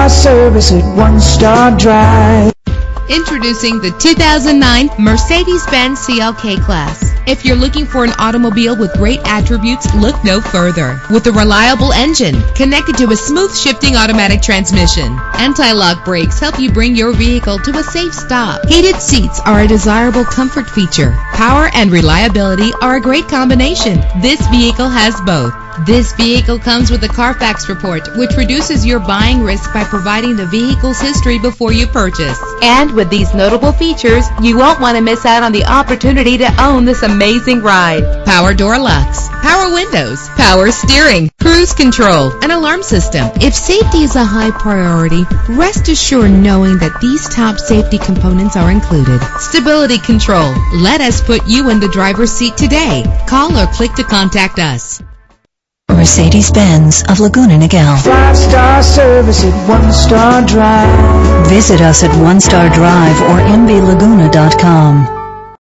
5-star service at One Star Drive. Introducing the 2009 Mercedes-Benz CLK Class. If you're looking for an automobile with great attributes, look no further. With a reliable engine connected to a smooth shifting automatic transmission, anti-lock brakes help you bring your vehicle to a safe stop. Heated seats are a desirable comfort feature. Power and reliability are a great combination. This vehicle has both. This vehicle comes with a Carfax report, which reduces your buying risk by providing the vehicle's history before you purchase. And with these notable features, you won't want to miss out on the opportunity to own this amazing ride. Power door locks, power windows, power steering, cruise control, an alarm system. If safety is a high priority, rest assured knowing that these top safety components are included. Stability control. Let us put you in the driver's seat today. Call or click to contact us. Mercedes-Benz of Laguna Niguel. 5-star service at One Star Drive. Visit us at One Star Drive or mbLaguna.com.